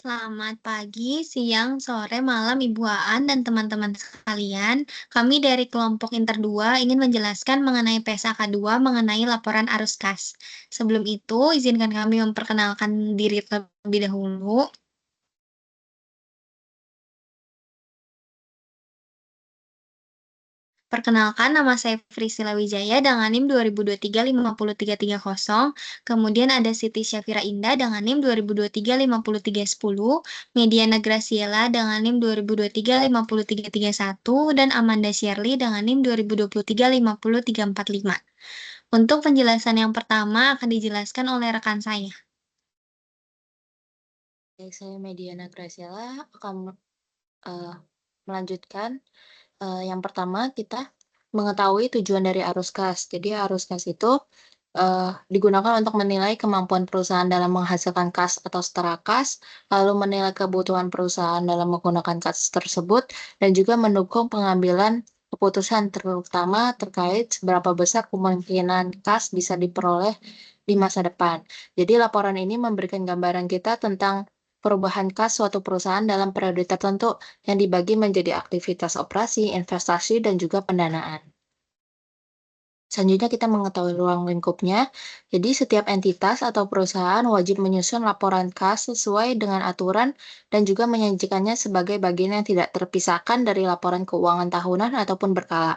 Selamat pagi, siang, sore, malam Ibu Aan dan teman-teman sekalian. Kami dari kelompok Inter 2 ingin menjelaskan mengenai PSAK 2 mengenai laporan arus kas. Sebelum itu, izinkan kami memperkenalkan diri terlebih dahulu. Perkenalkan, nama saya Priscila Wijaya dengan NIM 2023 50330. Kemudian ada Siti Syafira Indah dengan NIM 2023 50310, Mediana Graciela dengan NIM 2023 50331, dan Amanda Shirley dengan NIM 2023 50345. Untuk penjelasan yang pertama akan dijelaskan oleh rekan saya. Baik, saya Mediana Graciela akan eh, melanjutkan. Yang pertama, kita mengetahui tujuan dari arus kas. Jadi, arus kas itu digunakan untuk menilai kemampuan perusahaan dalam menghasilkan kas atau setara kas, lalu menilai kebutuhan perusahaan dalam menggunakan kas tersebut, dan juga mendukung pengambilan keputusan terutama terkait seberapa besar kemungkinan kas bisa diperoleh di masa depan. Jadi, laporan ini memberikan gambaran kita tentang perubahan kas suatu perusahaan dalam periode tertentu yang dibagi menjadi aktivitas operasi, investasi, dan juga pendanaan. Selanjutnya kita mengetahui ruang lingkupnya. Jadi setiap entitas atau perusahaan wajib menyusun laporan kas sesuai dengan aturan dan juga menyajikannya sebagai bagian yang tidak terpisahkan dari laporan keuangan tahunan ataupun berkala.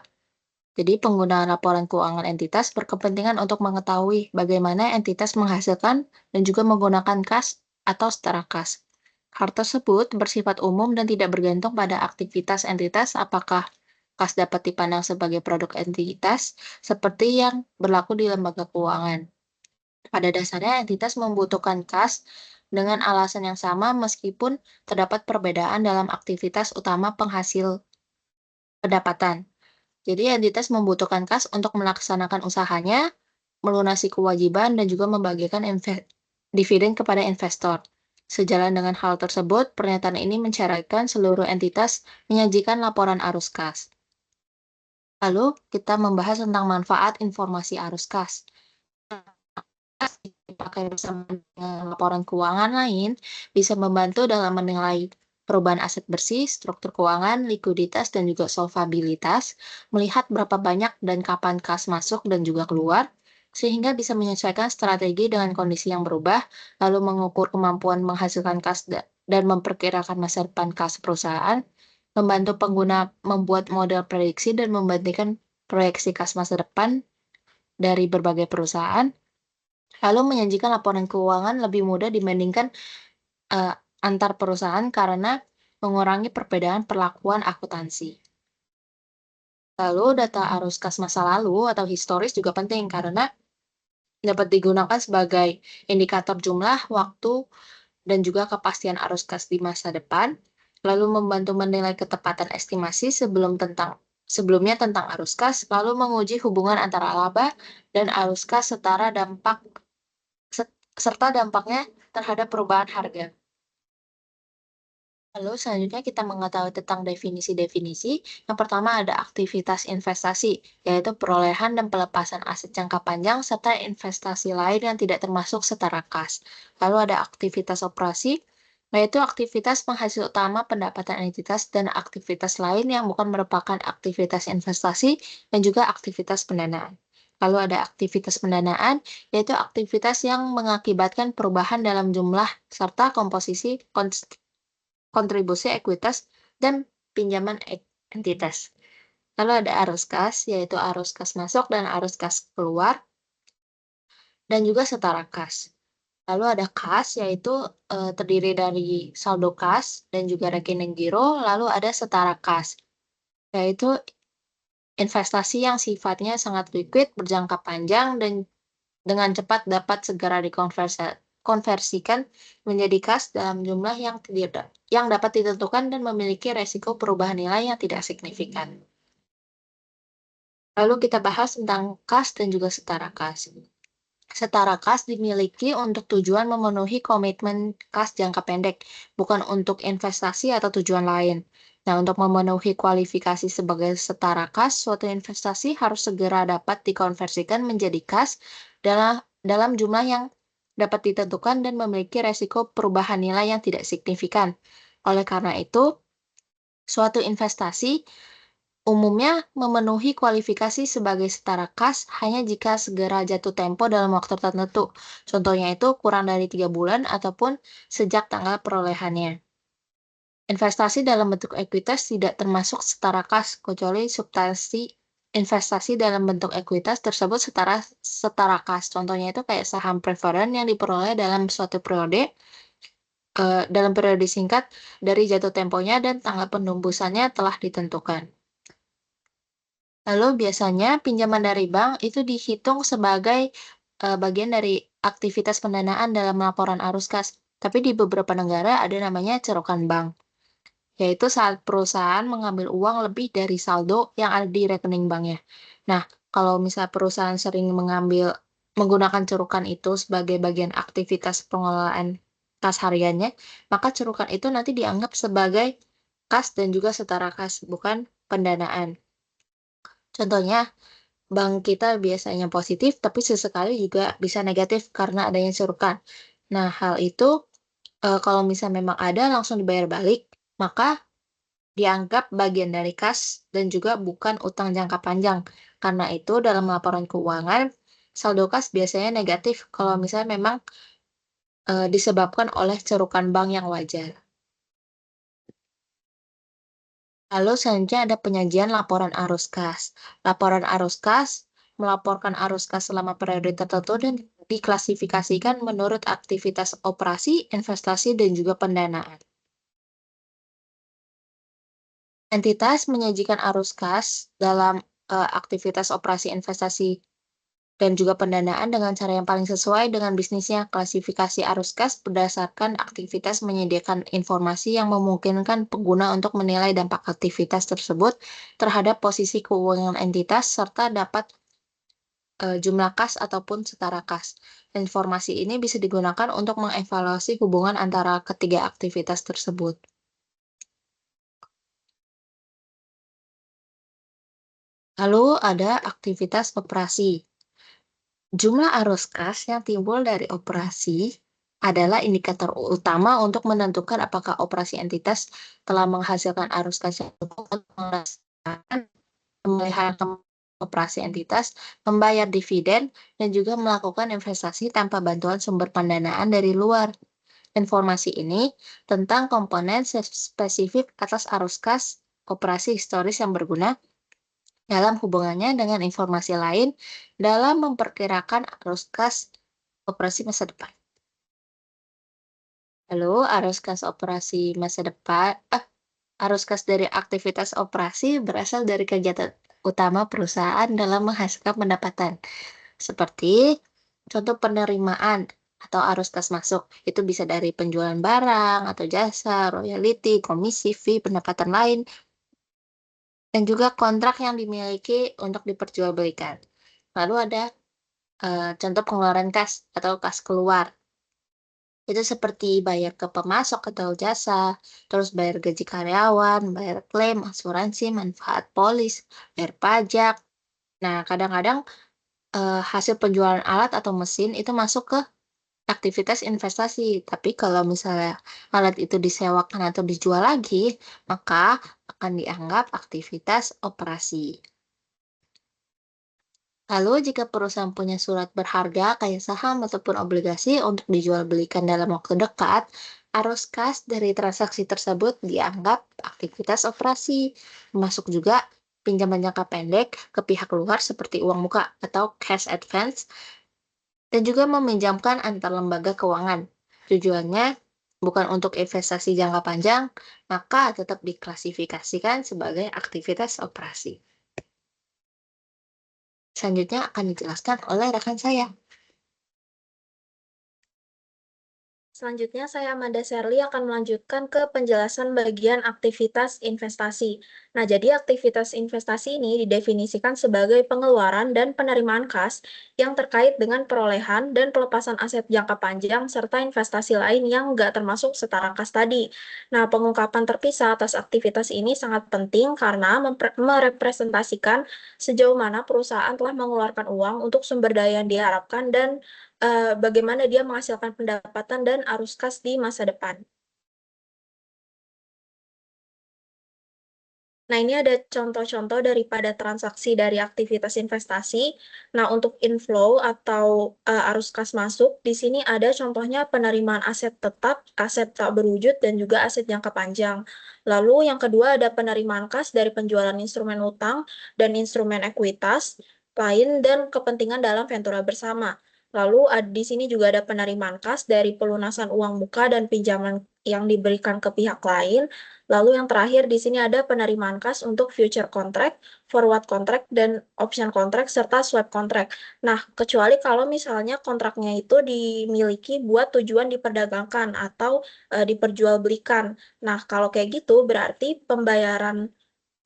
Jadi penggunaan laporan keuangan entitas berkepentingan untuk mengetahui bagaimana entitas menghasilkan dan juga menggunakan kas atau setara kas. Hal tersebut bersifat umum dan tidak bergantung pada aktivitas entitas apakah kas dapat dipandang sebagai produk entitas seperti yang berlaku di lembaga keuangan. Pada dasarnya entitas membutuhkan kas dengan alasan yang sama meskipun terdapat perbedaan dalam aktivitas utama penghasil pendapatan. Jadi entitas membutuhkan kas untuk melaksanakan usahanya, melunasi kewajiban, dan juga membagikan dividen kepada investor. Sejalan dengan hal tersebut, pernyataan ini mensyaratkan seluruh entitas menyajikan laporan arus kas. Lalu, kita membahas tentang manfaat informasi arus kas. Kas dipakai bersama dengan laporan keuangan lain bisa membantu dalam menilai perubahan aset bersih, struktur keuangan, likuiditas, dan juga solvabilitas, melihat berapa banyak dan kapan kas masuk dan juga keluar, sehingga bisa menyesuaikan strategi dengan kondisi yang berubah, lalu mengukur kemampuan menghasilkan kas dan memperkirakan masa depan kas perusahaan, membantu pengguna membuat model prediksi dan membandingkan proyeksi kas masa depan dari berbagai perusahaan, lalu menyajikan laporan keuangan lebih mudah dibandingkan uh, antar perusahaan karena mengurangi perbedaan perlakuan akuntansi. Lalu data arus kas masa lalu atau historis juga penting karena dapat digunakan sebagai indikator jumlah, waktu, dan juga kepastian arus kas di masa depan, lalu membantu menilai ketepatan estimasi sebelumnya tentang arus kas, lalu menguji hubungan antara laba dan arus kas serta dampaknya terhadap perubahan harga. Lalu selanjutnya kita mengetahui tentang definisi-definisi. Yang pertama ada aktivitas investasi, yaitu perolehan dan pelepasan aset jangka panjang serta investasi lain yang tidak termasuk setara kas. Lalu ada aktivitas operasi, yaitu aktivitas penghasil utama pendapatan entitas dan aktivitas lain yang bukan merupakan aktivitas investasi dan juga aktivitas pendanaan. Lalu ada aktivitas pendanaan, yaitu aktivitas yang mengakibatkan perubahan dalam jumlah serta komposisi kontribusi ekuitas dan pinjaman entitas. Lalu ada arus kas, yaitu arus kas masuk dan arus kas keluar, dan juga setara kas. Lalu ada kas, yaitu terdiri dari saldo kas dan juga rekening giro, lalu ada setara kas, yaitu investasi yang sifatnya sangat liquid, berjangka panjang, dan dengan cepat dapat segera dikonversikan menjadi kas dalam jumlah yang dapat ditentukan dan memiliki resiko perubahan nilai yang tidak signifikan. Lalu kita bahas tentang kas dan juga setara kas. Setara kas dimiliki untuk tujuan memenuhi komitmen kas jangka pendek, bukan untuk investasi atau tujuan lain. Nah, untuk memenuhi kualifikasi sebagai setara kas, suatu investasi harus segera dapat dikonversikan menjadi kas dalam jumlah yang dapat ditentukan dan memiliki resiko perubahan nilai yang tidak signifikan. Oleh karena itu, suatu investasi umumnya memenuhi kualifikasi sebagai setara kas hanya jika segera jatuh tempo dalam waktu tertentu. Contohnya itu kurang dari 3 bulan ataupun sejak tanggal perolehannya. Investasi dalam bentuk ekuitas tidak termasuk setara kas, kecuali substansi investasi dalam bentuk ekuitas tersebut setara kas. Contohnya itu kayak saham preferen yang diperoleh dalam suatu periode, dalam periode singkat dari jatuh temponya dan tanggal penembusannya telah ditentukan. Lalu biasanya pinjaman dari bank itu dihitung sebagai bagian dari aktivitas pendanaan dalam laporan arus kas. Tapi di beberapa negara ada namanya cerokan bank, yaitu saat perusahaan mengambil uang lebih dari saldo yang ada di rekening banknya. Nah, kalau misalnya perusahaan sering menggunakan cerukan itu sebagai bagian aktivitas pengelolaan kas hariannya, maka cerukan itu nanti dianggap sebagai kas dan juga setara kas, bukan pendanaan. Contohnya, bank kita biasanya positif, tapi sesekali juga bisa negatif karena adanya cerukan. Nah, hal itu kalau misalnya memang ada langsung dibayar balik, maka dianggap bagian dari kas dan juga bukan utang jangka panjang. Karena itu dalam laporan keuangan, saldo kas biasanya negatif kalau misalnya memang disebabkan oleh cerukan bank yang wajar. Lalu selanjutnya ada penyajian laporan arus kas. Laporan arus kas melaporkan arus kas selama periode tertentu dan diklasifikasikan menurut aktivitas operasi, investasi, dan juga pendanaan. Entitas menyajikan arus kas dalam aktivitas operasi, investasi, dan juga pendanaan dengan cara yang paling sesuai dengan bisnisnya. Klasifikasi arus kas berdasarkan aktivitas menyediakan informasi yang memungkinkan pengguna untuk menilai dampak aktivitas tersebut terhadap posisi keuangan entitas serta dapat jumlah kas ataupun setara kas. Informasi ini bisa digunakan untuk mengevaluasi hubungan antara ketiga aktivitas tersebut. Lalu ada aktivitas operasi. Jumlah arus kas yang timbul dari operasi adalah indikator utama untuk menentukan apakah operasi entitas telah menghasilkan arus kas yang cukup untuk melaksanakan pemeliharaan operasi entitas, membayar dividen, dan juga melakukan investasi tanpa bantuan sumber pendanaan dari luar. Informasi ini tentang komponen spesifik atas arus kas operasi historis yang berguna dalam hubungannya dengan informasi lain dalam memperkirakan arus kas operasi masa depan. Lalu, arus kas dari aktivitas operasi berasal dari kegiatan utama perusahaan dalam menghasilkan pendapatan, seperti contoh penerimaan atau arus kas masuk. Itu bisa dari penjualan barang atau jasa, royalti, komisi, fee, pendapatan lain, dan juga kontrak yang dimiliki untuk diperjualbelikan. Lalu ada contoh pengeluaran kas atau kas keluar. Itu seperti bayar ke pemasok atau jasa, terus bayar gaji karyawan, bayar klaim, asuransi, manfaat polis, bayar pajak. Nah, kadang-kadang hasil penjualan alat atau mesin itu masuk ke aktivitas investasi. Tapi kalau misalnya alat itu disewakan atau dijual lagi, maka akan dianggap aktivitas operasi. Lalu, jika perusahaan punya surat berharga kayak saham ataupun obligasi untuk dijual belikan dalam waktu dekat, arus kas dari transaksi tersebut dianggap aktivitas operasi, termasuk juga pinjaman jangka pendek ke pihak luar seperti uang muka atau cash advance, dan juga meminjamkan antar lembaga keuangan. Tujuannya bukan untuk investasi jangka panjang, maka tetap diklasifikasikan sebagai aktivitas operasi. Selanjutnya akan dijelaskan oleh rekan saya. Selanjutnya, saya Amanda Sherly akan melanjutkan ke penjelasan bagian aktivitas investasi. Nah, jadi aktivitas investasi ini didefinisikan sebagai pengeluaran dan penerimaan kas yang terkait dengan perolehan dan pelepasan aset jangka panjang serta investasi lain yang nggak termasuk setara kas tadi. Nah, pengungkapan terpisah atas aktivitas ini sangat penting karena merepresentasikan sejauh mana perusahaan telah mengeluarkan uang untuk sumber daya yang diharapkan dan bagaimana dia menghasilkan pendapatan dan arus kas di masa depan. Nah, ini ada contoh-contoh daripada transaksi dari aktivitas investasi. Nah, untuk inflow atau arus kas masuk, di sini ada contohnya penerimaan aset tetap, aset tak berwujud, dan juga aset jangka panjang. Lalu yang kedua ada penerimaan kas dari penjualan instrumen utang dan instrumen ekuitas lain dan kepentingan dalam ventura bersama. Lalu di sini juga ada penerimaan kas dari pelunasan uang muka dan pinjaman yang diberikan ke pihak lain. Lalu yang terakhir di sini ada penerimaan kas untuk future contract, forward contract, dan option contract, serta swap contract. Nah, kecuali kalau misalnya kontraknya itu dimiliki buat tujuan diperdagangkan atau diperjualbelikan. Nah, kalau kayak gitu berarti pembayaran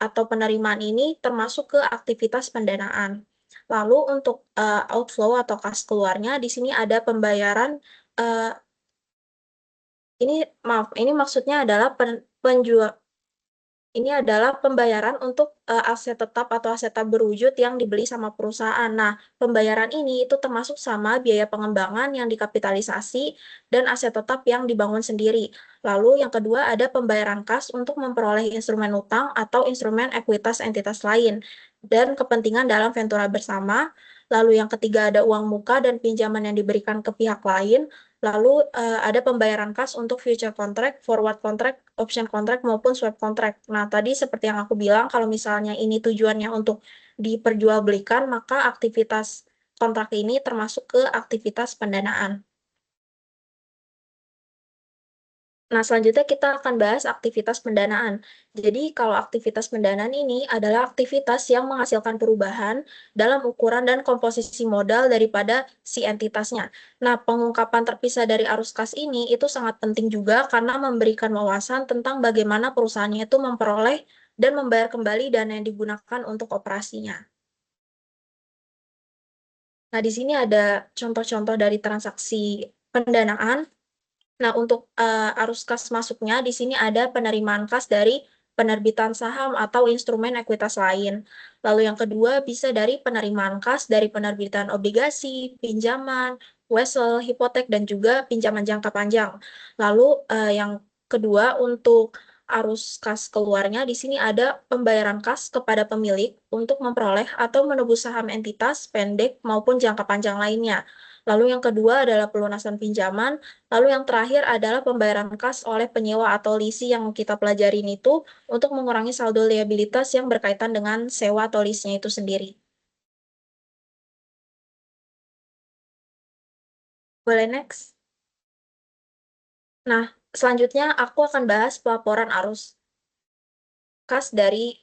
atau penerimaan ini termasuk ke aktivitas pendanaan. Lalu untuk outflow atau kas keluarnya, di sini ada pembayaran uh, ini maksudnya adalah penjual. Ini adalah pembayaran untuk aset tetap atau aset tak berwujud yang dibeli sama perusahaan. Nah, pembayaran ini itu termasuk sama biaya pengembangan yang dikapitalisasi dan aset tetap yang dibangun sendiri. Lalu yang kedua ada pembayaran kas untuk memperoleh instrumen utang atau instrumen ekuitas entitas lain dan kepentingan dalam ventura bersama. Lalu yang ketiga ada uang muka dan pinjaman yang diberikan ke pihak lain. Lalu ada pembayaran kas untuk future contract, forward contract, option contract maupun swap contract. Nah, tadi seperti yang aku bilang, kalau misalnya ini tujuannya untuk diperjualbelikan, maka aktivitas kontrak ini termasuk ke aktivitas pendanaan. Nah, selanjutnya kita akan bahas aktivitas pendanaan. Jadi, kalau aktivitas pendanaan ini adalah aktivitas yang menghasilkan perubahan dalam ukuran dan komposisi modal daripada si entitasnya. Nah, pengungkapan terpisah dari arus kas ini itu sangat penting juga karena memberikan wawasan tentang bagaimana perusahaannya itu memperoleh dan membayar kembali dana yang digunakan untuk operasinya. Nah, di sini ada contoh-contoh dari transaksi pendanaan. Nah, untuk arus kas masuknya, di sini ada penerimaan kas dari penerbitan saham atau instrumen ekuitas lain. Lalu yang kedua bisa dari penerimaan kas dari penerbitan obligasi, pinjaman, wesel, hipotek, dan juga pinjaman jangka panjang. Lalu yang kedua untuk arus kas keluarnya, di sini ada pembayaran kas kepada pemilik untuk memperoleh atau menebus saham entitas pendek maupun jangka panjang lainnya. Lalu yang kedua adalah pelunasan pinjaman. Lalu yang terakhir adalah pembayaran kas oleh penyewa atau lisi yang kita pelajarin itu untuk mengurangi saldo liabilitas yang berkaitan dengan sewa atau lease-nya itu sendiri. Boleh next? Nah, selanjutnya aku akan bahas pelaporan arus kas dari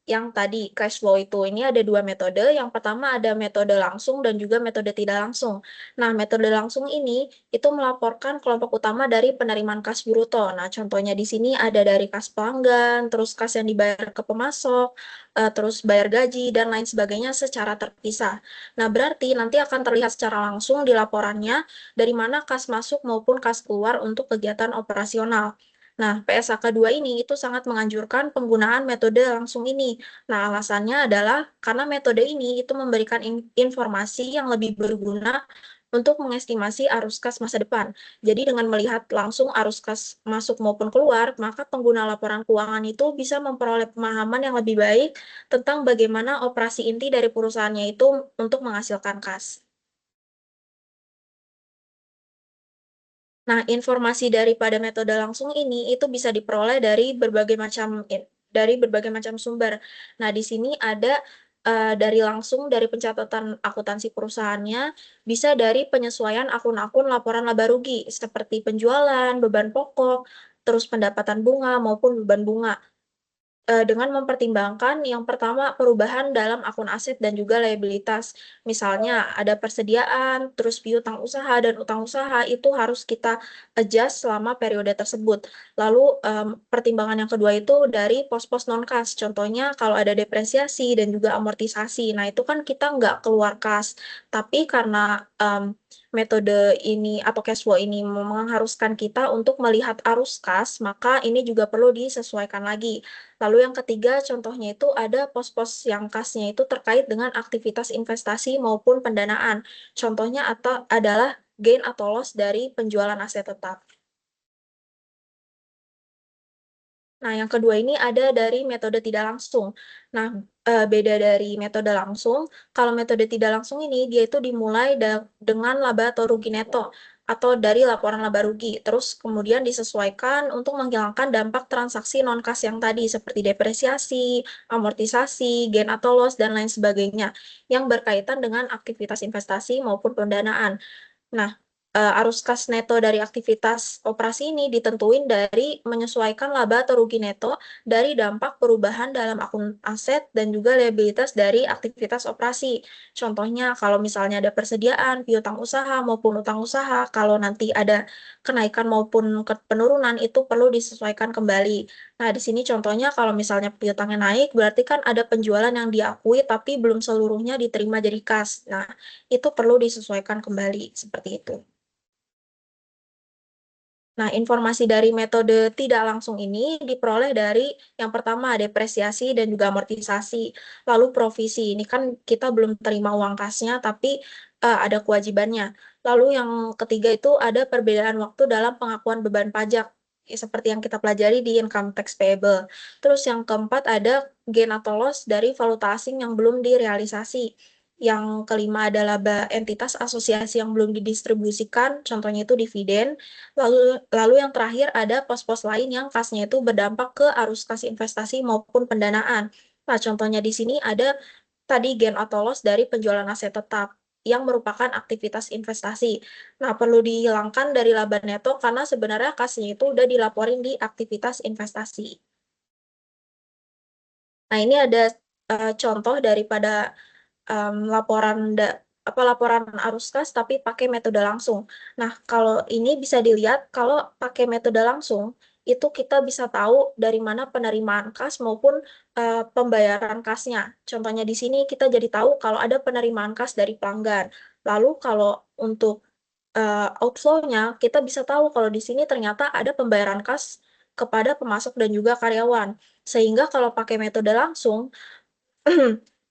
yang tadi cash flow itu. Ini ada dua metode. Yang pertama ada metode langsung dan juga metode tidak langsung. Nah, metode langsung ini itu melaporkan kelompok utama dari penerimaan kas bruto. Nah, contohnya di sini ada dari kas pelanggan, terus kas yang dibayar ke pemasok, terus bayar gaji, dan lain sebagainya secara terpisah. Nah, berarti nanti akan terlihat secara langsung di laporannya dari mana kas masuk maupun kas keluar untuk kegiatan operasional. Nah, PSAK 2 ini itu sangat menganjurkan penggunaan metode langsung ini. Nah, alasannya adalah karena metode ini itu memberikan informasi yang lebih berguna untuk mengestimasi arus kas masa depan. Jadi dengan melihat langsung arus kas masuk maupun keluar, maka pengguna laporan keuangan itu bisa memperoleh pemahaman yang lebih baik tentang bagaimana operasi inti dari perusahaannya itu untuk menghasilkan kas. Nah, informasi daripada metode langsung ini itu bisa diperoleh dari berbagai macam sumber. Nah, di sini ada dari langsung dari pencatatan akuntansi perusahaannya, bisa dari penyesuaian akun-akun laporan laba rugi seperti penjualan, beban pokok, terus pendapatan bunga maupun beban bunga. Dengan mempertimbangkan yang pertama perubahan dalam akun aset dan juga liabilitas. Misalnya ada persediaan, terus piutang usaha dan utang usaha itu harus kita adjust selama periode tersebut. Lalu pertimbangan yang kedua itu dari pos-pos non-kas. Contohnya kalau ada depresiasi dan juga amortisasi. Nah itu kan kita nggak keluar kas. Tapi karena metode ini atau cash flow ini mengharuskan kita untuk melihat arus kas, maka ini juga perlu disesuaikan lagi. Lalu yang ketiga, contohnya itu ada pos-pos yang kasnya itu terkait dengan aktivitas investasi maupun pendanaan. Contohnya adalah gain atau loss dari penjualan aset tetap. Nah, yang kedua ini ada dari metode tidak langsung. Nah, beda dari metode langsung, kalau metode tidak langsung ini dia itu dimulai dengan laba atau rugi neto atau dari laporan laba rugi. Terus kemudian disesuaikan untuk menghilangkan dampak transaksi non-kas yang tadi seperti depresiasi, amortisasi, gain atau loss dan lain sebagainya yang berkaitan dengan aktivitas investasi maupun pendanaan. Nah, arus kas neto dari aktivitas operasi ini ditentuin dari menyesuaikan laba atau rugi neto dari dampak perubahan dalam akun aset dan juga liabilitas dari aktivitas operasi. Contohnya, kalau misalnya ada persediaan, piutang usaha maupun utang usaha, kalau nanti ada kenaikan maupun penurunan, itu perlu disesuaikan kembali. Nah, di sini contohnya kalau misalnya piutangnya naik, berarti kan ada penjualan yang diakui tapi belum seluruhnya diterima jadi kas. Nah, itu perlu disesuaikan kembali, seperti itu. Nah, informasi dari metode tidak langsung ini diperoleh dari yang pertama depresiasi dan juga amortisasi. Lalu provisi, ini kan kita belum terima uang kasnya tapi ada kewajibannya. Lalu yang ketiga itu ada perbedaan waktu dalam pengakuan beban pajak. Ya, seperti yang kita pelajari di income tax payable. Terus yang keempat ada gain atau loss dari valuta asing yang belum direalisasi. Yang kelima ada laba entitas asosiasi yang belum didistribusikan, contohnya itu dividen. Lalu yang terakhir ada pos-pos lain yang kasnya itu berdampak ke arus kas investasi maupun pendanaan. Nah, contohnya di sini ada tadi gain atau loss dari penjualan aset tetap yang merupakan aktivitas investasi. Nah, perlu dihilangkan dari laba neto karena sebenarnya kasnya itu udah dilaporin di aktivitas investasi. Nah, ini ada contoh daripada laporan arus kas tapi pakai metode langsung. Nah, kalau ini bisa dilihat kalau pakai metode langsung itu kita bisa tahu dari mana penerimaan kas maupun pembayaran kasnya. Contohnya di sini kita jadi tahu kalau ada penerimaan kas dari pelanggan. Lalu kalau untuk outflow-nya kita bisa tahu kalau di sini ternyata ada pembayaran kas kepada pemasok dan juga karyawan. Sehingga kalau pakai metode langsung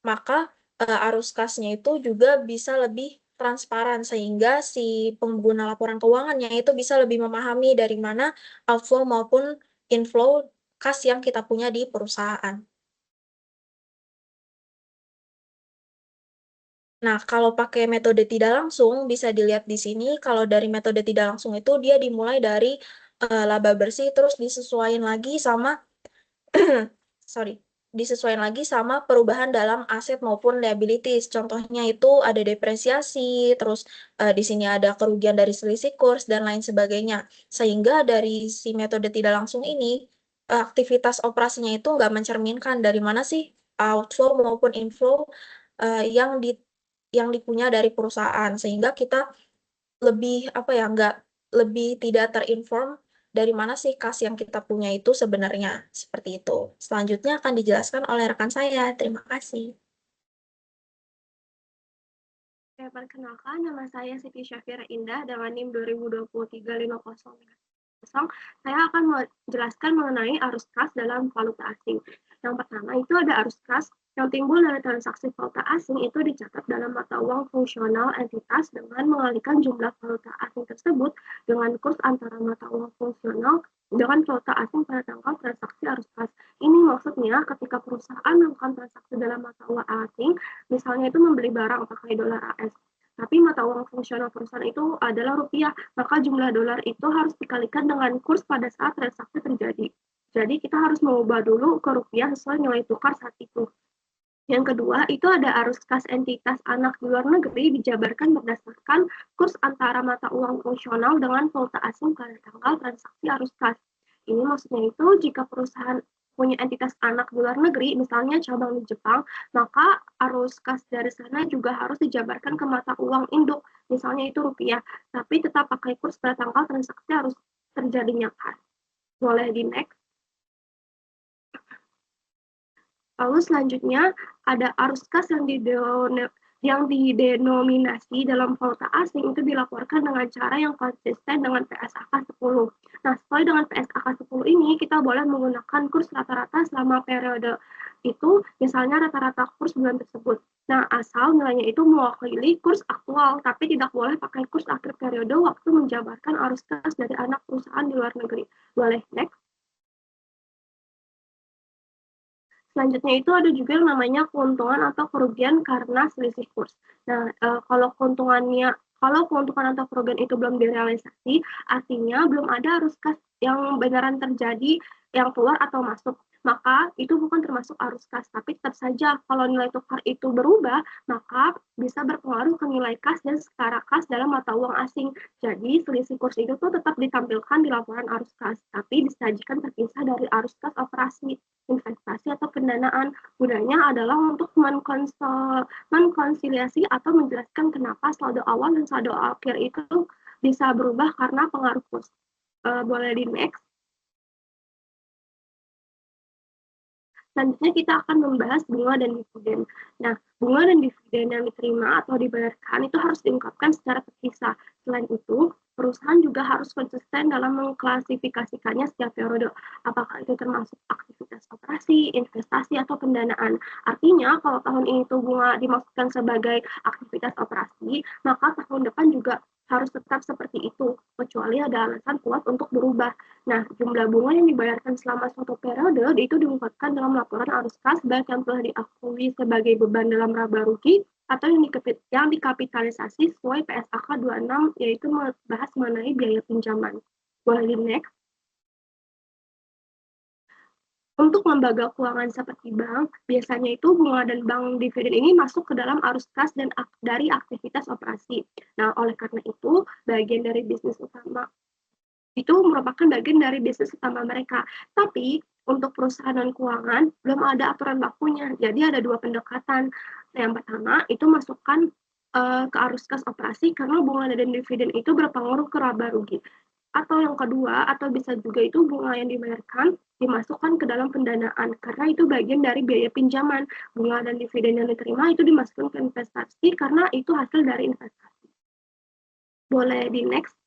maka arus kasnya itu juga bisa lebih transparan sehingga si pengguna laporan keuangannya itu bisa lebih memahami dari mana outflow maupun inflow kas yang kita punya di perusahaan. Nah, kalau pakai metode tidak langsung bisa dilihat di sini kalau dari metode tidak langsung itu dia dimulai dari laba bersih terus disesuaikan lagi sama sorry, disesuaikan lagi sama perubahan dalam aset maupun liabilities. Contohnya itu ada depresiasi, terus di sini ada kerugian dari selisih kurs dan lain sebagainya. Sehingga dari si metode tidak langsung ini, aktivitas operasinya itu nggak mencerminkan dari mana sih outflow maupun inflow yang dipunya dari perusahaan. Sehingga kita lebih apa ya nggak lebih tidak terinform dari mana sih kas yang kita punya itu sebenarnya seperti itu. Selanjutnya akan dijelaskan oleh rekan saya. Terima kasih. Perkenalkan, nama saya Siti Syafira Indah dengan NIM 202350. Saya akan menjelaskan mengenai arus kas dalam valuta asing. Yang pertama itu ada arus kas yang timbul dari transaksi valuta asing itu dicatat dalam mata uang fungsional entitas dengan mengalihkan jumlah valuta asing tersebut dengan kurs antara mata uang fungsional dengan valuta asing pada tanggal transaksi arus kas. Ini maksudnya ketika perusahaan melakukan transaksi dalam mata uang asing, misalnya itu membeli barang pakai dolar AS, tapi mata uang fungsional perusahaan itu adalah rupiah, maka jumlah dolar itu harus dikalikan dengan kurs pada saat transaksi terjadi. Jadi kita harus mengubah dulu ke rupiah sesuai nilai tukar saat itu. Yang kedua, itu ada arus kas entitas anak di luar negeri dijabarkan berdasarkan kurs antara mata uang fungsional dengan valuta asing pada tanggal transaksi arus kas. Ini maksudnya itu jika perusahaan punya entitas anak di luar negeri, misalnya cabang di Jepang, maka arus kas dari sana juga harus dijabarkan ke mata uang induk, misalnya itu rupiah, tapi tetap pakai kurs pada tanggal transaksi harus terjadinya kas. Boleh di next. Lalu selanjutnya ada arus kas yang yang didenominasi dalam valuta asing itu dilaporkan dengan cara yang konsisten dengan PSAK 10. Nah, sesuai dengan PSAK 10 ini, kita boleh menggunakan kurs rata-rata selama periode itu, misalnya rata-rata kurs bulan tersebut. Nah, asal nilainya itu mewakili kurs aktual, tapi tidak boleh pakai kurs akhir periode waktu menjabarkan arus kas dari anak perusahaan di luar negeri. Boleh next? Selanjutnya itu ada juga yang namanya keuntungan atau kerugian karena selisih kurs. Nah, kalau keuntungan atau kerugian itu belum direalisasi, artinya belum ada arus kas yang beneran terjadi yang keluar atau masuk. Maka itu bukan termasuk arus kas, tapi tetap saja kalau nilai tukar itu berubah, maka bisa berpengaruh ke nilai kas dan setara kas dalam mata uang asing. Jadi selisih kurs itu tuh tetap ditampilkan di laporan arus kas, tapi disajikan terpisah dari arus kas operasi investasi atau pendanaan. Gunanya adalah untuk mengkonsiliasi atau menjelaskan kenapa saldo awal dan saldo akhir itu bisa berubah karena pengaruh kurs. Boleh di next. Selanjutnya kita akan membahas bunga dan dividen. Nah, bunga dan dividen yang diterima atau dibayarkan itu harus diungkapkan secara terpisah. Selain itu, perusahaan juga harus konsisten dalam mengklasifikasikannya setiap periode. Apakah itu termasuk aktivitas operasi, investasi, atau pendanaan. Artinya, kalau tahun ini tuh bunga dimaksudkan sebagai aktivitas operasi, maka tahun depan juga harus tetap seperti itu, kecuali ada alasan kuat untuk berubah. Nah, jumlah bunga yang dibayarkan selama suatu periode itu diungkapkan dalam laporan arus kas baik yang telah diakui sebagai beban dalam laba rugi atau yang dikapitalisasi sesuai PSAK 26 yaitu membahas mengenai biaya pinjaman. Boleh di next. Untuk lembaga keuangan seperti bank, biasanya itu bunga dan bank dividen ini masuk ke dalam arus kas dan dari aktivitas operasi. Nah, oleh karena itu, bagian dari bisnis utama itu merupakan bagian dari bisnis utama mereka. Tapi untuk perusahaan dan keuangan belum ada aturan bakunya. Jadi ada dua pendekatan. Nah, yang pertama itu masukkan ke arus kas operasi karena bunga dan dividen itu berpengaruh ke laba rugi. Atau yang kedua, atau bisa juga itu bunga yang dibayarkan dimasukkan ke dalam pendanaan karena itu bagian dari biaya pinjaman. Bunga dan dividen yang diterima itu dimasukkan ke investasi karena itu hasil dari investasi. Boleh di next.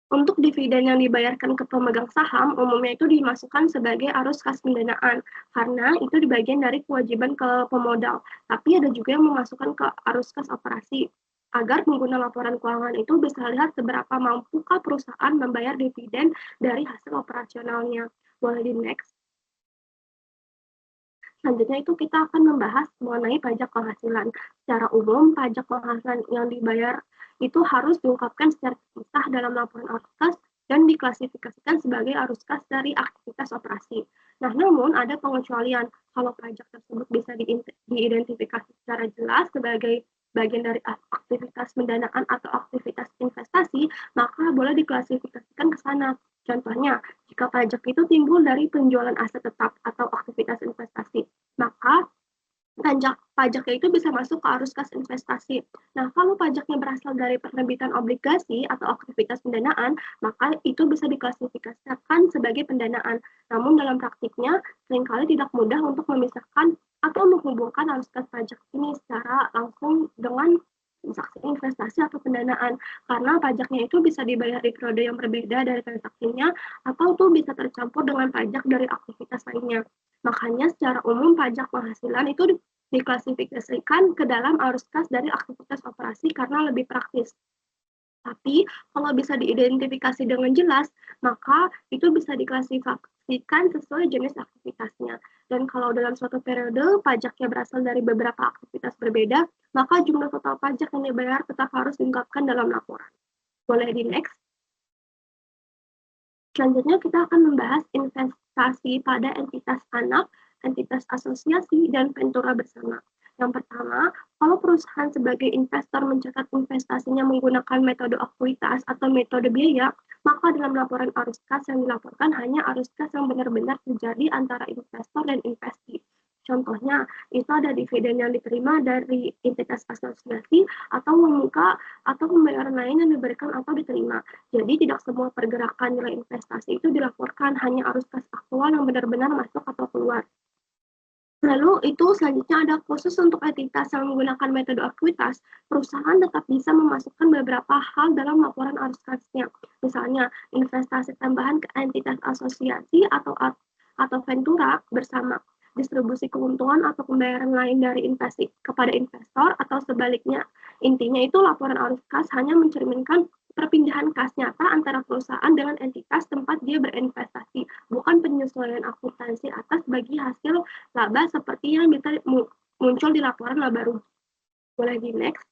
Untuk dividen yang dibayarkan ke pemegang saham, umumnya itu dimasukkan sebagai arus kas pendanaan, karena itu di bagian dari kewajiban ke pemodal. Tapi ada juga yang memasukkan ke arus kas operasi, agar pengguna laporan keuangan itu bisa lihat seberapa mampukah perusahaan membayar dividen dari hasil operasionalnya. Boleh di next. Selanjutnya itu kita akan membahas mengenai pajak penghasilan. Secara umum, pajak penghasilan yang dibayar itu harus diungkapkan secara terpisah dalam laporan arus kas dan diklasifikasikan sebagai arus kas dari aktivitas operasi. Nah, namun ada pengecualian kalau pajak tersebut bisa diidentifikasi secara jelas sebagai bagian dari aktivitas pendanaan atau aktivitas investasi, maka boleh diklasifikasikan ke sana. Contohnya, jika pajak itu timbul dari penjualan aset tetap atau aktivitas investasi, maka pajaknya itu bisa masuk ke arus kas investasi. Nah, kalau pajaknya berasal dari penerbitan obligasi atau aktivitas pendanaan, maka itu bisa diklasifikasikan sebagai pendanaan. Namun dalam praktiknya, seringkali tidak mudah untuk memisahkan atau menghubungkan arus kas pajak ini secara langsung dengan transaksi investasi atau pendanaan karena pajaknya itu bisa dibayar di periode yang berbeda dari transaksinya atau tuh bisa tercampur dengan pajak dari aktivitas lainnya. Makanya secara umum pajak penghasilan itu diklasifikasikan ke dalam arus kas dari aktivitas operasi karena lebih praktis. Tapi kalau bisa diidentifikasi dengan jelas, maka itu bisa diklasifikasikan sesuai jenis aktivitasnya. Dan kalau dalam suatu periode pajaknya berasal dari beberapa aktivitas berbeda, maka jumlah total pajak yang dibayar tetap harus diungkapkan dalam laporan. Boleh di next. Selanjutnya kita akan membahas investasi pada entitas anak, entitas asosiasi, dan ventura bersama. Yang pertama, kalau perusahaan sebagai investor mencatat investasinya menggunakan metode ekuitas atau metode biaya, maka dalam laporan arus kas yang dilaporkan hanya arus kas yang benar-benar terjadi antara investor dan investi. Contohnya, itu ada dividen yang diterima dari entitas asosiasi atau membuka atau pembayaran lain yang diberikan atau diterima. Jadi tidak semua pergerakan nilai investasi itu dilaporkan, hanya arus kas aktual yang benar-benar masuk atau keluar. Lalu itu selanjutnya ada khusus untuk entitas yang menggunakan metode ekuitas, perusahaan tetap bisa memasukkan beberapa hal dalam laporan arus kasnya. Misalnya, investasi tambahan ke entitas asosiasi atau ventura bersama, distribusi keuntungan atau pembayaran lain dari investasi kepada investor atau sebaliknya. Intinya itu laporan arus kas hanya mencerminkan perpindahan kas nyata antara perusahaan dengan entitas tempat dia berinvestasi, bukan penyesuaian akuntansi atas bagi hasil laba seperti yang bisa muncul di laporan laba rugi. Boleh di next.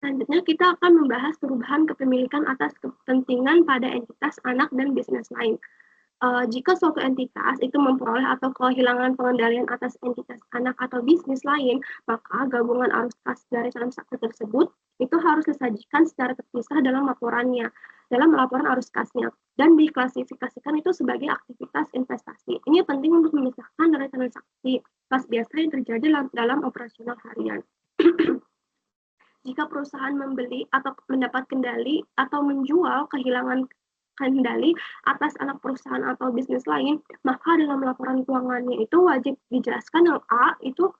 Selanjutnya kita akan membahas perubahan kepemilikan atas kepentingan pada entitas anak dan bisnis lain. Jika suatu entitas itu memperoleh atau kehilangan pengendalian atas entitas anak atau bisnis lain, maka gabungan arus kas dari transaksi tersebut itu harus disajikan secara terpisah dalam laporan arus kasnya, dan diklasifikasikan itu sebagai aktivitas investasi. Ini penting untuk memisahkan dari transaksi kas biasa yang terjadi dalam operasional harian. Jika perusahaan membeli atau mendapat kendali atau menjual kehilangan kendali atas anak perusahaan atau bisnis lain, maka dalam laporan keuangannya itu wajib dijelaskan yang A itu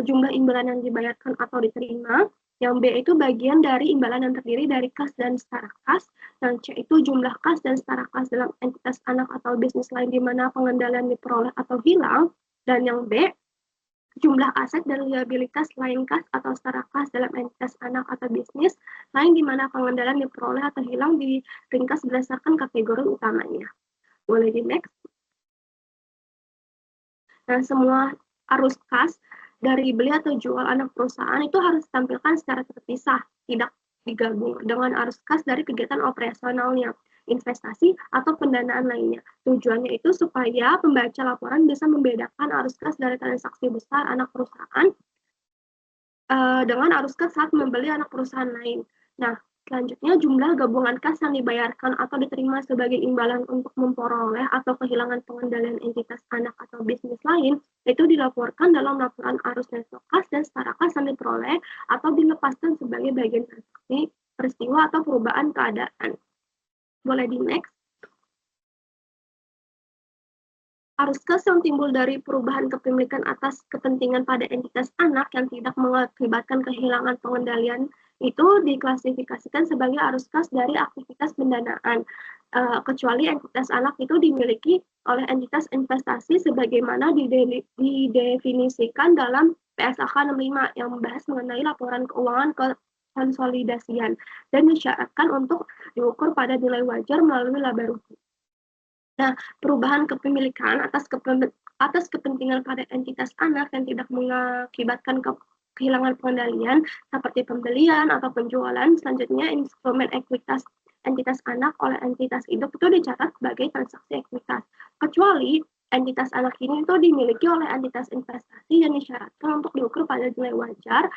jumlah imbalan yang dibayarkan atau diterima, yang B itu bagian dari imbalan yang terdiri dari kas dan setara kas, yang C itu jumlah kas dan setara kas dalam entitas anak atau bisnis lain di mana pengendalian diperoleh atau hilang, dan yang B jumlah aset dan liabilitas lain kas atau setara kas dalam entitas anak atau bisnis lain di mana pengendalian diperoleh atau hilang diringkas berdasarkan kategori utamanya. Boleh di next. Nah, semua arus kas dari beli atau jual anak perusahaan itu harus ditampilkan secara terpisah, tidak digabung dengan arus kas dari kegiatan operasionalnya, investasi, atau pendanaan lainnya. Tujuannya itu supaya pembaca laporan bisa membedakan arus kas dari transaksi besar anak perusahaan dengan arus kas saat membeli anak perusahaan lain. Nah, selanjutnya jumlah gabungan kas yang dibayarkan atau diterima sebagai imbalan untuk memperoleh atau kehilangan pengendalian entitas anak atau bisnis lain itu dilaporkan dalam laporan arus neto kas dan setara kas yang diperoleh atau dilepaskan sebagai bagian transaksi, peristiwa, atau perubahan keadaan. Boleh di next. Arus kas yang timbul dari perubahan kepemilikan atas kepentingan pada entitas anak yang tidak mengakibatkan kehilangan pengendalian itu diklasifikasikan sebagai arus kas dari aktivitas pendanaan, kecuali entitas anak itu dimiliki oleh entitas investasi sebagaimana didefinisikan dalam PSAK 65 yang membahas mengenai laporan keuangan konsolidasian dan disyaratkan untuk diukur pada nilai wajar melalui laba rugi. Nah, perubahan kepemilikan atas kepentingan pada entitas anak yang tidak mengakibatkan kehilangan pengendalian seperti pembelian atau penjualan, selanjutnya instrumen ekuitas entitas anak oleh entitas induk itu dicatat sebagai transaksi ekuitas. Kecuali entitas anak ini itu dimiliki oleh entitas investasi yang disyaratkan untuk diukur pada nilai wajar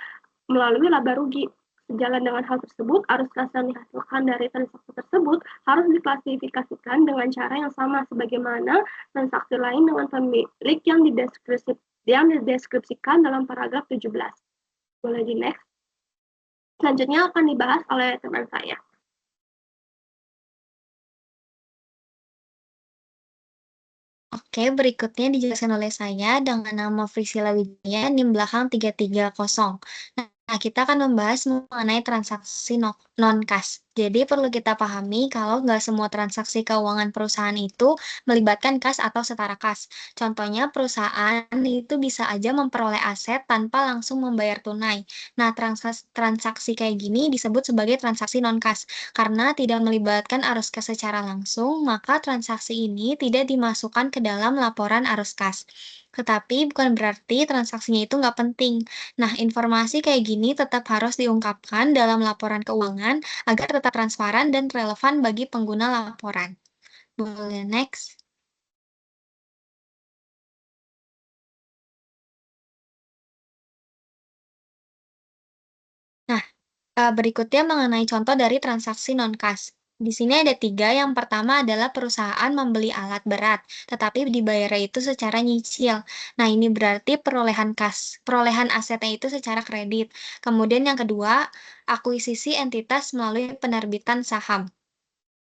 melalui laba rugi. Sejalan dengan hal tersebut, arus kas yang dihasilkan dari transaksi tersebut harus diklasifikasikan dengan cara yang sama sebagaimana transaksi lain dengan pemilik yang dideskripsikan dalam paragraf 17. Boleh di next. Selanjutnya akan dibahas oleh teman saya. Oke, berikutnya dijelaskan oleh saya dengan nama Priscilla Wijaya, NIM belakang 330. Nah, kita akan membahas mengenai transaksi non-kas. Jadi, perlu kita pahami kalau nggak semua transaksi keuangan perusahaan itu melibatkan kas atau setara kas. Contohnya, perusahaan itu bisa aja memperoleh aset tanpa langsung membayar tunai. Nah, transaksi kayak gini disebut sebagai transaksi non-kas. Karena tidak melibatkan arus kas secara langsung, maka transaksi ini tidak dimasukkan ke dalam laporan arus kas. Tetapi bukan berarti transaksinya itu nggak penting. Nah, informasi kayak gini tetap harus diungkapkan dalam laporan keuangan agar tetap transparan dan relevan bagi pengguna laporan. Boleh next. Nah, berikutnya mengenai contoh dari transaksi non-kas. Di sini ada 3, yang pertama adalah perusahaan membeli alat berat, tetapi dibayarnya itu secara nyicil. Nah, ini berarti perolehan asetnya itu secara kredit. Kemudian yang kedua, akuisisi entitas melalui penerbitan saham.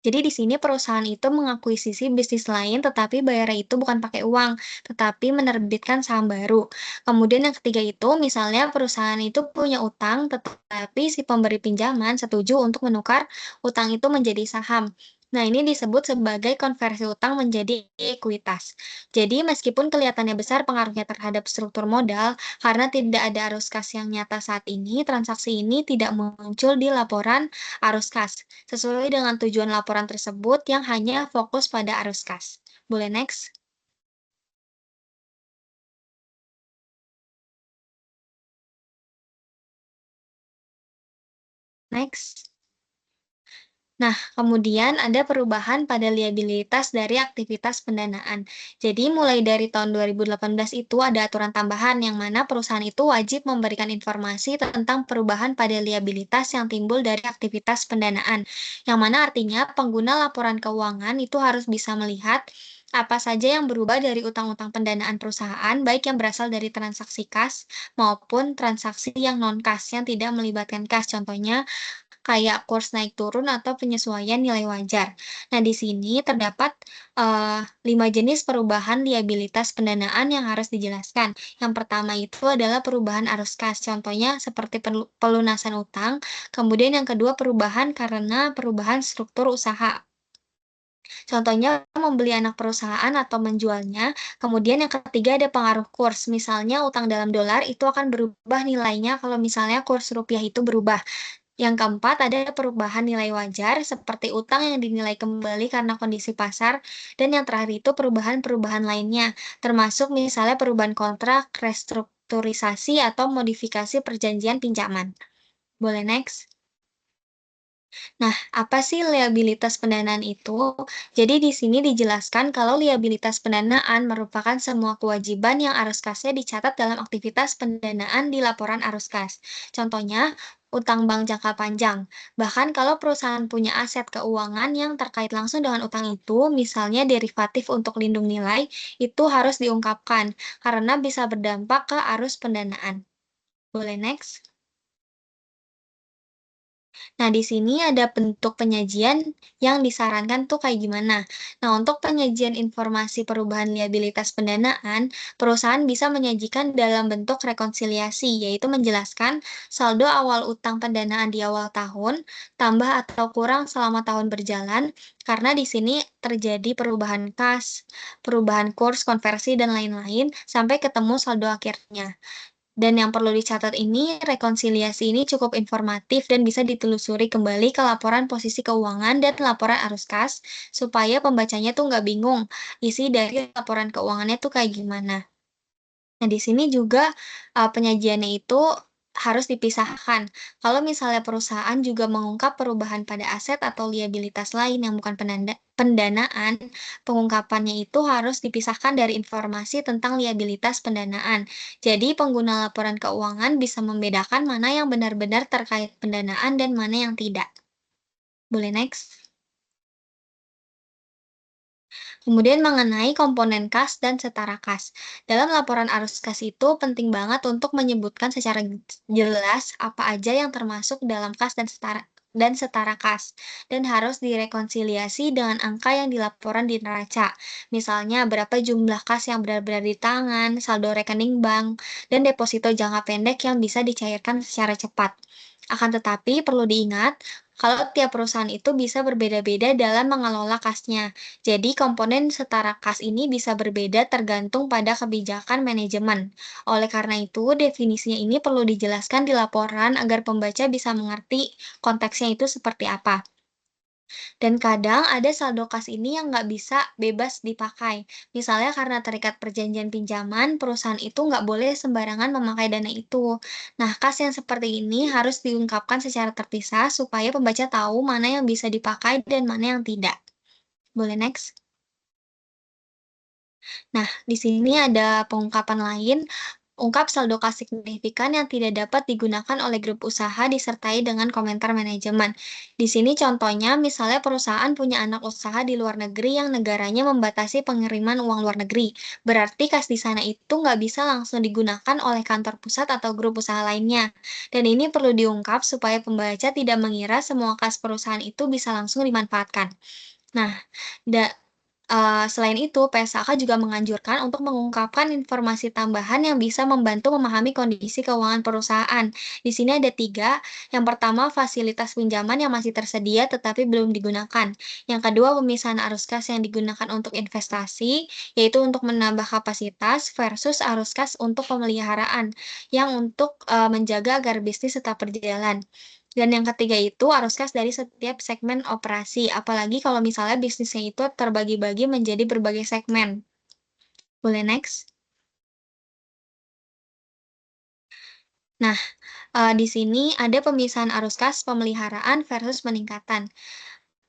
Jadi di sini perusahaan itu mengakuisisi bisnis lain, tetapi bayarnya itu bukan pakai uang, tetapi menerbitkan saham baru. Kemudian yang ketiga itu, misalnya perusahaan itu punya utang, tetapi si pemberi pinjaman setuju untuk menukar utang itu menjadi saham. Nah, ini disebut sebagai konversi utang menjadi ekuitas. Jadi, meskipun kelihatannya besar pengaruhnya terhadap struktur modal, karena tidak ada arus kas yang nyata saat ini, transaksi ini tidak muncul di laporan arus kas sesuai dengan tujuan laporan tersebut yang hanya fokus pada arus kas. Boleh next? Next. Nah, kemudian ada perubahan pada liabilitas dari aktivitas pendanaan. Jadi, mulai dari tahun 2018 itu ada aturan tambahan yang mana perusahaan itu wajib memberikan informasi tentang perubahan pada liabilitas yang timbul dari aktivitas pendanaan. Yang mana artinya pengguna laporan keuangan itu harus bisa melihat apa saja yang berubah dari utang-utang pendanaan perusahaan, baik yang berasal dari transaksi kas maupun transaksi yang non-kas yang tidak melibatkan kas. Contohnya, kayak kurs naik turun atau penyesuaian nilai wajar. Nah, di sini terdapat 5 jenis perubahan liabilitas pendanaan yang harus dijelaskan. Yang pertama itu adalah perubahan arus kas, contohnya seperti pelunasan utang. Kemudian yang kedua perubahan karena perubahan struktur usaha. Contohnya membeli anak perusahaan atau menjualnya. Kemudian yang ketiga ada pengaruh kurs. Misalnya utang dalam dolar itu akan berubah nilainya kalau misalnya kurs rupiah itu berubah. Yang keempat, ada perubahan nilai wajar seperti utang yang dinilai kembali karena kondisi pasar. Dan yang terakhir itu perubahan-perubahan lainnya, termasuk misalnya perubahan kontrak, restrukturisasi, atau modifikasi perjanjian pinjaman. Boleh next? Nah, apa sih liabilitas pendanaan itu? Jadi di sini dijelaskan kalau liabilitas pendanaan merupakan semua kewajiban yang arus kasnya dicatat dalam aktivitas pendanaan di laporan arus kas. Contohnya, utang bank jangka panjang. Bahkan kalau perusahaan punya aset keuangan yang terkait langsung dengan utang itu, misalnya derivatif untuk lindung nilai, itu harus diungkapkan karena bisa berdampak ke arus pendanaan. Boleh next? Nah, di sini ada bentuk penyajian yang disarankan tuh kayak gimana. Nah, untuk penyajian informasi perubahan liabilitas pendanaan, perusahaan bisa menyajikan dalam bentuk rekonsiliasi, yaitu menjelaskan saldo awal utang pendanaan di awal tahun, tambah atau kurang selama tahun berjalan, karena di sini terjadi perubahan kas, perubahan kurs, konversi, dan lain-lain, sampai ketemu saldo akhirnya. Dan yang perlu dicatat ini, rekonsiliasi ini cukup informatif dan bisa ditelusuri kembali ke laporan posisi keuangan dan laporan arus kas, supaya pembacanya tuh nggak bingung, isi dari laporan keuangannya tuh kayak gimana. Nah, di sini juga, penyajiannya itu harus dipisahkan. Kalau misalnya perusahaan juga mengungkap perubahan pada aset atau liabilitas lain yang bukan pendanaan, pengungkapannya itu harus dipisahkan dari informasi tentang liabilitas pendanaan. Jadi, pengguna laporan keuangan bisa membedakan mana yang benar-benar terkait pendanaan dan mana yang tidak. Boleh next? Kemudian mengenai komponen kas dan setara kas. Dalam laporan arus kas itu penting banget untuk menyebutkan secara jelas apa aja yang termasuk dalam kas dan setara kas, dan harus direkonsiliasi dengan angka yang di laporan di neraca. Misalnya berapa jumlah kas yang benar-benar di tangan, saldo rekening bank, dan deposito jangka pendek yang bisa dicairkan secara cepat. Akan tetapi perlu diingat kalau tiap perusahaan itu bisa berbeda-beda dalam mengelola kasnya. Jadi, komponen setara kas ini bisa berbeda tergantung pada kebijakan manajemen. Oleh karena itu, definisinya ini perlu dijelaskan di laporan agar pembaca bisa mengerti konteksnya itu seperti apa. Dan kadang ada saldo kas ini yang nggak bisa bebas dipakai. Misalnya karena terikat perjanjian pinjaman, perusahaan itu nggak boleh sembarangan memakai dana itu. Nah, kas yang seperti ini harus diungkapkan secara terpisah supaya pembaca tahu mana yang bisa dipakai dan mana yang tidak. Boleh next? Nah, di sini ada pengungkapan lain. Ungkap saldo kas signifikan yang tidak dapat digunakan oleh grup usaha disertai dengan komentar manajemen. Di sini contohnya, misalnya perusahaan punya anak usaha di luar negeri yang negaranya membatasi pengiriman uang luar negeri. Berarti kas di sana itu nggak bisa langsung digunakan oleh kantor pusat atau grup usaha lainnya. Dan ini perlu diungkap supaya pembaca tidak mengira semua kas perusahaan itu bisa langsung dimanfaatkan. Nah, da selain itu, PSAK juga menganjurkan untuk mengungkapkan informasi tambahan yang bisa membantu memahami kondisi keuangan perusahaan. Di sini ada 3. Yang pertama, fasilitas pinjaman yang masih tersedia tetapi belum digunakan. Yang kedua, pemisahan arus kas yang digunakan untuk investasi, yaitu untuk menambah kapasitas versus arus kas untuk pemeliharaan, yang untuk menjaga agar bisnis tetap berjalan. Dan yang ketiga itu arus kas dari setiap segmen operasi, apalagi kalau misalnya bisnisnya itu terbagi-bagi menjadi berbagai segmen. Boleh next? Nah, di sini ada pemisahan arus kas pemeliharaan versus peningkatan.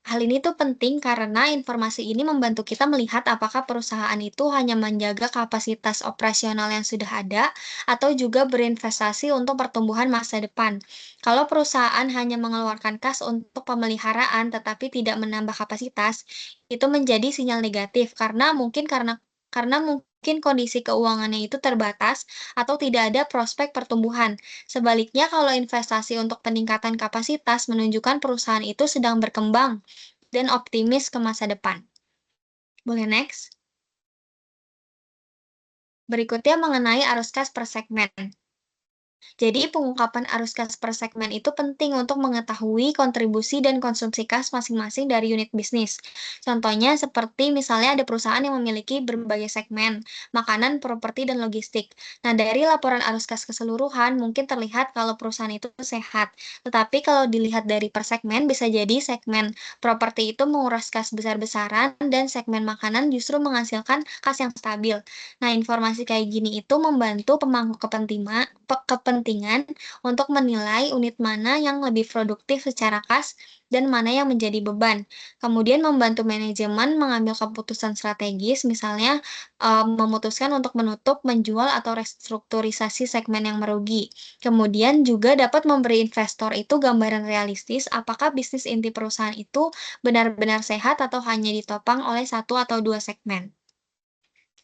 Hal ini tuh penting karena informasi ini membantu kita melihat apakah perusahaan itu hanya menjaga kapasitas operasional yang sudah ada atau juga berinvestasi untuk pertumbuhan masa depan. Kalau perusahaan hanya mengeluarkan kas untuk pemeliharaan tetapi tidak menambah kapasitas, itu menjadi sinyal negatif karena mungkin kondisi keuangannya itu terbatas atau tidak ada prospek pertumbuhan. Sebaliknya, kalau investasi untuk peningkatan kapasitas menunjukkan perusahaan itu sedang berkembang dan optimis ke masa depan. Boleh next? Berikutnya mengenai arus kas per segmen. Jadi, pengungkapan arus kas per segmen itu penting untuk mengetahui kontribusi dan konsumsi kas masing-masing dari unit bisnis. Contohnya seperti misalnya ada perusahaan yang memiliki berbagai segmen, makanan, properti, dan logistik. Nah, dari laporan arus kas keseluruhan mungkin terlihat kalau perusahaan itu sehat. Tetapi kalau dilihat dari per segmen, bisa jadi segmen properti itu menguras kas besar-besaran dan segmen makanan justru menghasilkan kas yang stabil. Nah, informasi kayak gini itu membantu pemangku kepentingan untuk menilai unit mana yang lebih produktif secara kas dan mana yang menjadi beban. Kemudian membantu manajemen mengambil keputusan strategis, misalnya memutuskan untuk menutup, menjual, atau restrukturisasi segmen yang merugi. Kemudian juga dapat memberi investor itu gambaran realistis apakah bisnis inti perusahaan itu benar-benar sehat atau hanya ditopang oleh satu atau dua segmen.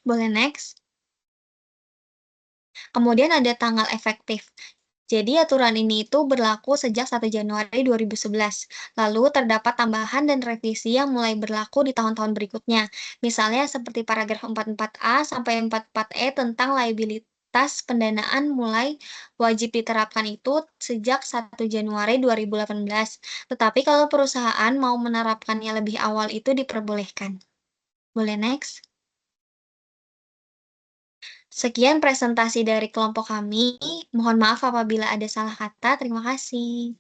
Boleh next? Kemudian ada tanggal efektif. Jadi aturan ini itu berlaku sejak 1 Januari 2011. Lalu terdapat tambahan dan revisi yang mulai berlaku di tahun-tahun berikutnya. Misalnya seperti paragraf 44A sampai 44E tentang liabilitas pendanaan mulai wajib diterapkan itu sejak 1 Januari 2018. Tetapi kalau perusahaan mau menerapkannya lebih awal itu diperbolehkan. Boleh next? Sekian presentasi dari kelompok kami. Mohon maaf apabila ada salah kata. Terima kasih.